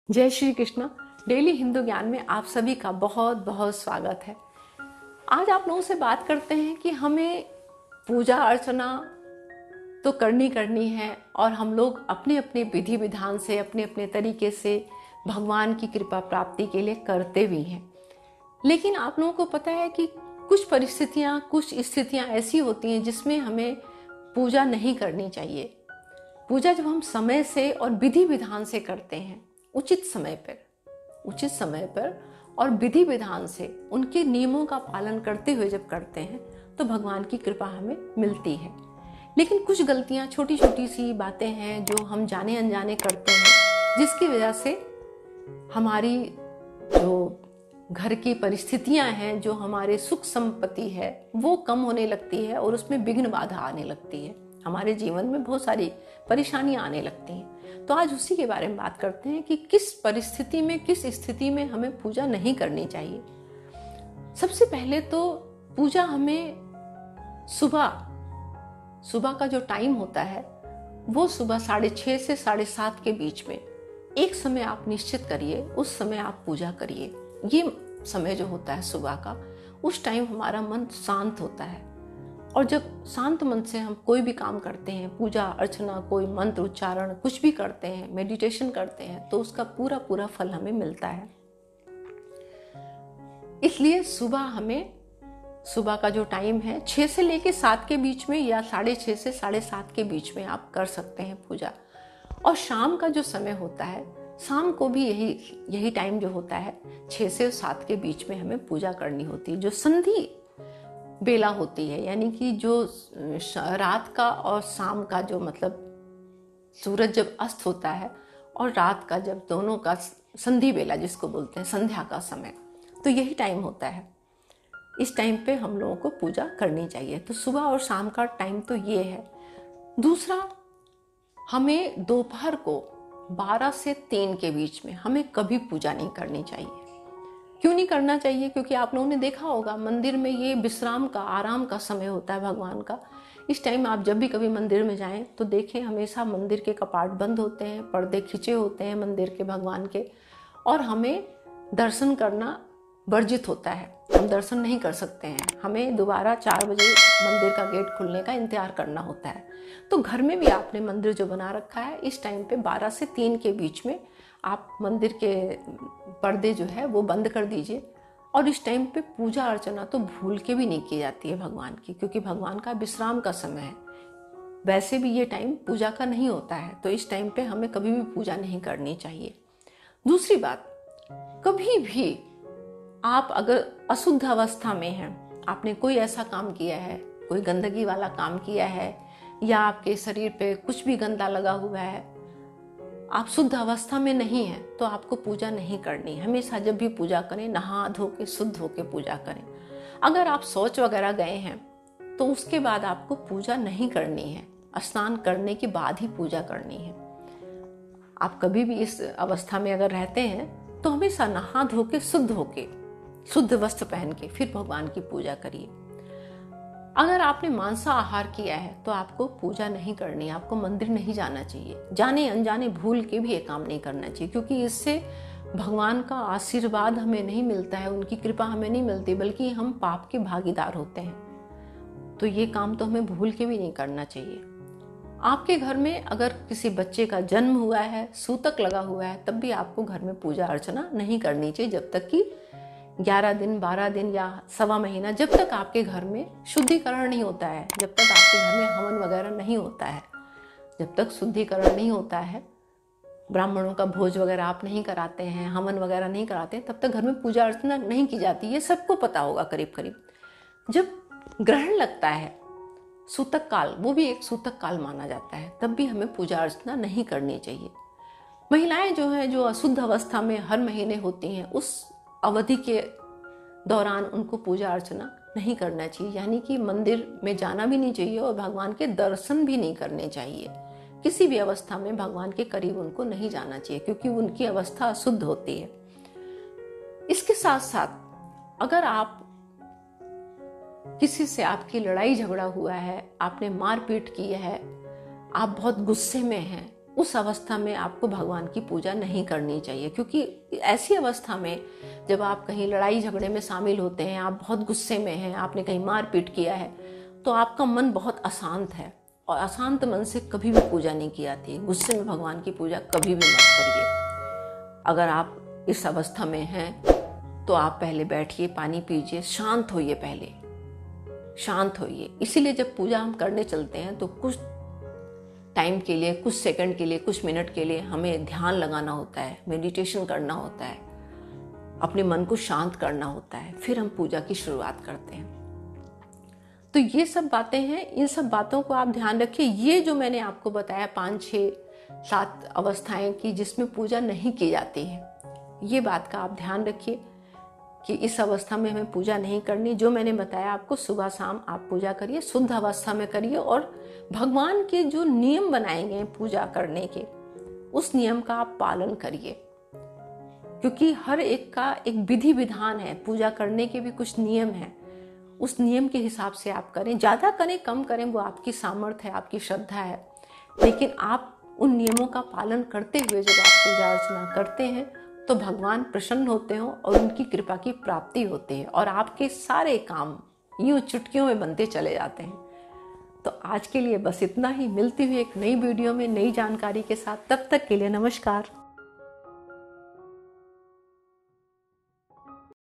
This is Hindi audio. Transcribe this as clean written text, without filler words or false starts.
जय श्री कृष्णा। डेली हिंदू ज्ञान में आप सभी का बहुत बहुत स्वागत है। आज आप लोगों से बात करते हैं कि हमें पूजा अर्चना तो करनी है और हम लोग अपने अपने विधि विधान से अपने अपने तरीके से भगवान की कृपा प्राप्ति के लिए करते भी हैं। लेकिन आप लोगों को पता है कि कुछ परिस्थितियाँ कुछ स्थितियाँ ऐसी होती हैं जिसमें हमें पूजा नहीं करनी चाहिए। पूजा जब हम समय से और विधि विधान से करते हैं, उचित समय पर और विधि विधान से उनके नियमों का पालन करते हुए जब करते हैं तो भगवान की कृपा हमें मिलती है। लेकिन कुछ गलतियां, छोटी छोटी सी बातें हैं जो हम जाने अनजाने करते हैं, जिसकी वजह से हमारी जो घर की परिस्थितियां हैं, जो हमारे सुख संपत्ति है, वो कम होने लगती है और उसमें विघ्न बाधा आने लगती है। हमारे जीवन में बहुत सारी परेशानियां आने लगती हैं। तो आज उसी के बारे में बात करते हैं कि किस परिस्थिति में, किस स्थिति में हमें पूजा नहीं करनी चाहिए। सबसे पहले तो पूजा हमें सुबह का जो टाइम होता है वो सुबह 6:30 से 7:30 के बीच में एक समय आप निश्चित करिए, उस समय आप पूजा करिए। ये समय जो होता है सुबह का, उस टाइम हमारा मन शांत होता है और जब शांत मन से हम कोई भी काम करते हैं, पूजा अर्चना, कोई मंत्र उच्चारण कुछ भी करते हैं, मेडिटेशन करते हैं, तो उसका पूरा पूरा फल हमें मिलता है। इसलिए सुबह का जो टाइम है 6 से लेके 7 के बीच में या 6:30 से 7:30 के बीच में आप कर सकते हैं पूजा। और शाम का जो समय होता है, शाम को भी यही टाइम जो होता है 6 से 7 के बीच में हमें पूजा करनी होती है। जो संधि बेला होती है, यानी कि जो रात का और शाम का जो मतलब सूरज जब अस्त होता है और रात का जब दोनों का संधि बेला जिसको बोलते हैं, संध्या का समय, तो यही टाइम होता है। इस टाइम पे हम लोगों को पूजा करनी चाहिए। तो सुबह और शाम का टाइम तो ये है। दूसरा, हमें दोपहर को 12 से 3 के बीच में हमें कभी पूजा नहीं करनी चाहिए। क्यों नहीं करना चाहिए? क्योंकि आप लोगों ने देखा होगा मंदिर में ये विश्राम का, आराम का समय होता है भगवान का। इस टाइम आप जब भी कभी मंदिर में जाएं तो देखें, हमेशा मंदिर के कपाट बंद होते हैं, पर्दे खिंचे होते हैं मंदिर के, भगवान के, और हमें दर्शन करना वर्जित होता है। हम दर्शन नहीं कर सकते हैं। हमें दोबारा 4 बजे मंदिर का गेट खुलने का इंतजार करना होता है। तो घर में भी आपने मंदिर जो बना रखा है, इस टाइम पे 12 से 3 के बीच में आप मंदिर के पर्दे जो है वो बंद कर दीजिए। और इस टाइम पे पूजा अर्चना तो भूल के भी नहीं की जाती है भगवान की, क्योंकि भगवान का विश्राम का समय है। वैसे भी ये टाइम पूजा का नहीं होता है, तो इस टाइम पे हमें कभी भी पूजा नहीं करनी चाहिए। दूसरी बात, कभी भी आप अगर अशुद्ध अवस्था में हैं, आपने कोई ऐसा काम किया है, कोई गंदगी वाला काम किया है, या आपके शरीर पे कुछ भी गंदा लगा हुआ है, आप शुद्ध अवस्था में नहीं है, तो आपको पूजा नहीं करनी। हमेशा जब भी पूजा करें, नहा धो के शुद्ध होके पूजा करें। अगर आप शौच वगैरह गए हैं तो उसके बाद आपको पूजा नहीं करनी है। स्नान करने के बाद ही पूजा करनी है। आप कभी भी इस अवस्था में अगर रहते हैं तो हमेशा नहा धो के शुद्ध होके, शुद्ध वस्त्र पहन के फिर भगवान की पूजा करिए। अगर आपने मांसाहार किया है तो आपको पूजा नहीं करनी, आपको मंदिर नहीं जाना चाहिए। जाने अनजाने भूल के भी ये काम नहीं करना चाहिए, क्योंकि इससे भगवान का आशीर्वाद हमें नहीं मिलता है, उनकी कृपा हमें नहीं मिलती, बल्कि हम पाप के भागीदार होते हैं। तो ये काम तो हमें भूल के भी नहीं करना चाहिए। आपके घर में अगर किसी बच्चे का जन्म हुआ है, सूतक लगा हुआ है, तब भी आपको घर में पूजा अर्चना नहीं करनी चाहिए, जब तक कि 11 दिन, 12 दिन या सवा महीना, जब तक आपके घर में शुद्धिकरण नहीं होता है, जब तक आपके घर में हवन वगैरह नहीं होता है, जब तक शुद्धिकरण नहीं होता है, ब्राह्मणों का भोज वगैरह आप नहीं कराते हैं, हवन वगैरह नहीं कराते हैं, तब तक घर में पूजा अर्चना नहीं की जाती। ये सबको पता होगा करीब करीब। जब ग्रहण लगता है, सूतक काल, वो भी एक सूतक काल माना जाता है, तब भी हमें पूजा अर्चना नहीं करनी चाहिए। महिलाएं जो हैं, जो अशुद्ध अवस्था में हर महीने होती हैं, उस अवधि के दौरान उनको पूजा अर्चना नहीं करना चाहिए, यानी कि मंदिर में जाना भी नहीं चाहिए और भगवान के दर्शन भी नहीं करने चाहिए। किसी भी अवस्था में भगवान के करीब उनको नहीं जाना चाहिए, क्योंकि उनकी अवस्था अशुद्ध होती है। इसके साथ साथ अगर आप किसी से, आपकी लड़ाई झगड़ा हुआ है, आपने मारपीट की है, आप बहुत गुस्से में हैं, उस अवस्था में आपको भगवान की पूजा नहीं करनी चाहिए, क्योंकि ऐसी अवस्था में जब आप कहीं लड़ाई झगड़े में शामिल होते हैं, आप बहुत गुस्से में हैं, आपने कहीं मारपीट किया है, तो आपका मन बहुत अशांत है, और अशांत मन से कभी भी पूजा नहीं की जाती है। गुस्से में भगवान की पूजा कभी भी मत करिए। अगर आप इस अवस्था में हैं तो आप पहले बैठिए, पानी पीजिए, शांत होइए, पहले शांत होइए। इसीलिए जब पूजा हम करने चलते हैं तो कुछ टाइम के लिए, कुछ सेकंड के लिए, कुछ मिनट के लिए हमें ध्यान लगाना होता है, मेडिटेशन करना होता है, अपने मन को शांत करना होता है, फिर हम पूजा की शुरुआत करते हैं। तो ये सब बातें हैं, इन सब बातों को आप ध्यान रखिए। ये जो मैंने आपको बताया 5, 6, 7 अवस्थाएं की जिसमें पूजा नहीं की जाती है, ये बात का आप ध्यान रखिए कि इस अवस्था में हमें पूजा नहीं करनी। जो मैंने बताया आपको, सुबह शाम आप पूजा करिए, शुद्ध अवस्था में करिए, और भगवान के जो नियम बनाए गए पूजा करने के, उस नियम का आप पालन करिए, क्योंकि हर एक का एक विधि विधान है। पूजा करने के भी कुछ नियम हैं, उस नियम के हिसाब से आप करें। ज़्यादा करें कम करें वो आपकी सामर्थ्य है, आपकी श्रद्धा है, लेकिन आप उन नियमों का पालन करते हुए जब आप पूजा अर्चना करते हैं तो भगवान प्रसन्न होते हो और उनकी कृपा की प्राप्ति होती है, और आपके सारे काम यूं चुटकियों में बनते चले जाते हैं। तो आज के लिए बस इतना ही। मिलती हुई एक नई वीडियो में नई जानकारी के साथ, तब तक के लिए नमस्कार।